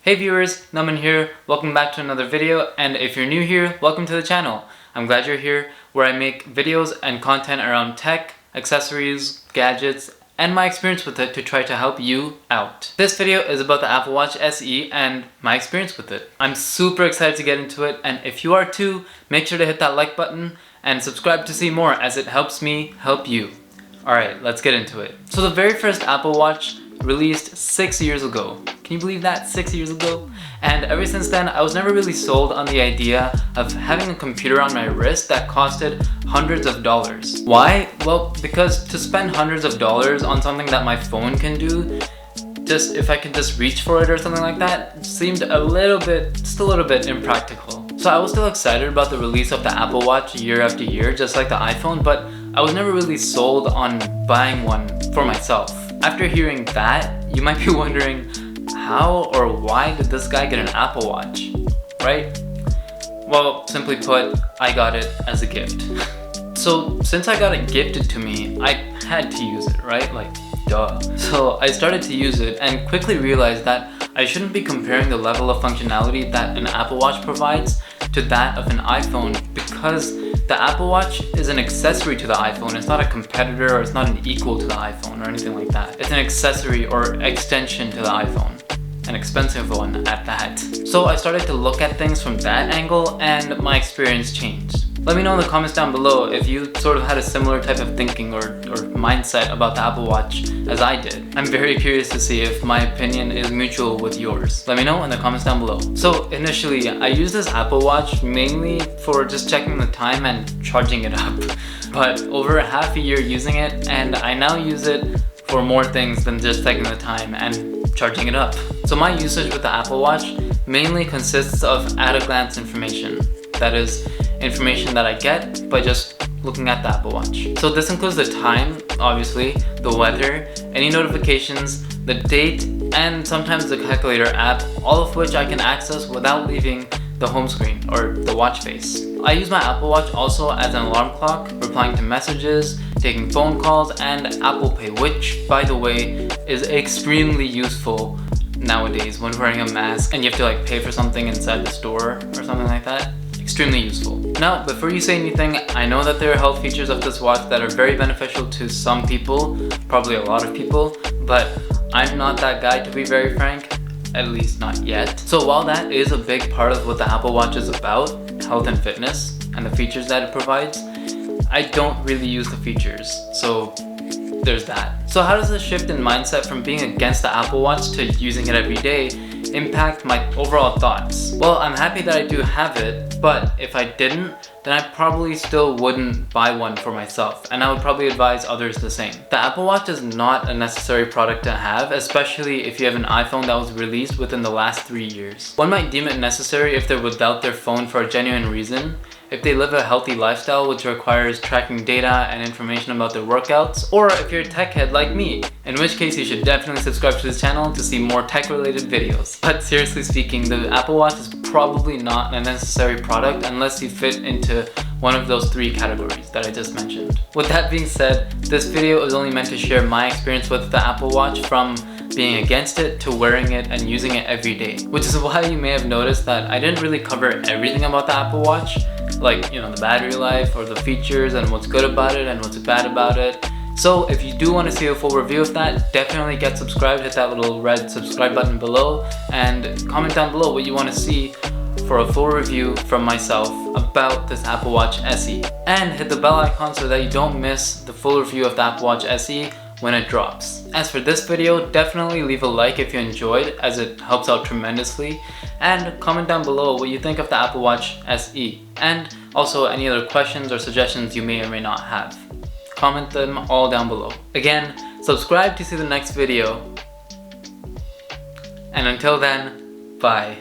Hey viewers, Naman here, welcome back to another video, and if you're new here, welcome to the channel. I'm glad you're here, where I make videos and content around tech, accessories, gadgets, and my experience with it to try to help you out. This video is about the Apple Watch SE and my experience with it. I'm super excited to get into it, and if you are too, make sure to hit that like button and subscribe to see more as it helps me help you. Alright, let's get into it. So the very first Apple Watch released 6 years ago. Can you believe that? 6 years ago? And ever since then, I was never really sold on the idea of having a computer on my wrist that costed hundreds of dollars. Why? Well, because to spend hundreds of dollars on something that my phone can do, just if I could just reach for it or something like that, seemed just a little bit impractical. So I was still excited about the release of the Apple Watch year after year, just like the iPhone, but I was never really sold on buying one for myself. After hearing that, you might be wondering, how or why did this guy get an Apple Watch, right? Well, simply put, I got it as a gift. So since I got it gifted to me, I had to use it, right? Like, duh. So I started to use it and quickly realized that I shouldn't be comparing the level of functionality that an Apple Watch provides to that of an iPhone, because the Apple Watch is an accessory to the iPhone. It's not a competitor, or it's not an equal to the iPhone or anything like that. It's an accessory or extension to the iPhone. An expensive one at that. So I started to look at things from that angle and my experience changed. Let me know in the comments down below if you sort of had a similar type of thinking or mindset about the Apple Watch as I did. I'm very curious to see if my opinion is mutual with yours. Let me know in the comments down below. So initially, I used this Apple Watch mainly for just checking the time and charging it up. But over half a year using it, and I now use it for more things than just checking the time and charging it up. So my usage with the Apple Watch mainly consists of at-a-glance information. That is, information that I get by just looking at the Apple Watch. So this includes the time, obviously, the weather, any notifications, the date, and sometimes the calculator app, all of which I can access without leaving the home screen or the watch face. I use my Apple Watch also as an alarm clock, replying to messages, taking phone calls, and Apple Pay, which, by the way, is extremely useful nowadays when wearing a mask and you have to like pay for something inside the store or something like that. Extremely useful. Now, before you say anything, I know that there are health features of this watch that are very beneficial to some people, probably a lot of people, but I'm not that guy, to be very frank, at least not yet. So while that is a big part of what the Apple Watch is about, health and fitness, and the features that it provides, I don't really use the features, so there's that. So how does the shift in mindset from being against the Apple Watch to using it every day impact my overall thoughts? Well, I'm happy that I do have it, but if I didn't, then I probably still wouldn't buy one for myself, and I would probably advise others the same. The Apple Watch is not a necessary product to have, especially if you have an iPhone that was released within the last 3 years. One might deem it necessary if they're without their phone for a genuine reason, if they live a healthy lifestyle which requires tracking data and information about their workouts, or if you're a tech head like me, in which case you should definitely subscribe to this channel to see more tech related videos. But seriously speaking, the Apple Watch is probably not a necessary product unless you fit into one of those 3 categories that I just mentioned. With that being said, this video is only meant to share my experience with the Apple Watch from being against it to wearing it and using it every day. Which is why you may have noticed that I didn't really cover everything about the Apple Watch, like, you know, the battery life or the features and what's good about it and what's bad about it. So if you do want to see a full review of that, definitely get subscribed, hit that little red subscribe button below, and comment down below what you want to see for a full review from myself about this Apple Watch SE. And hit the bell icon so that you don't miss the full review of the Apple Watch SE when it drops. As for this video, definitely leave a like if you enjoyed, as it helps out tremendously, and comment down below what you think of the Apple Watch SE, and also any other questions or suggestions you may or may not have. Comment them all down below. Again, subscribe to see the next video, and until then, bye.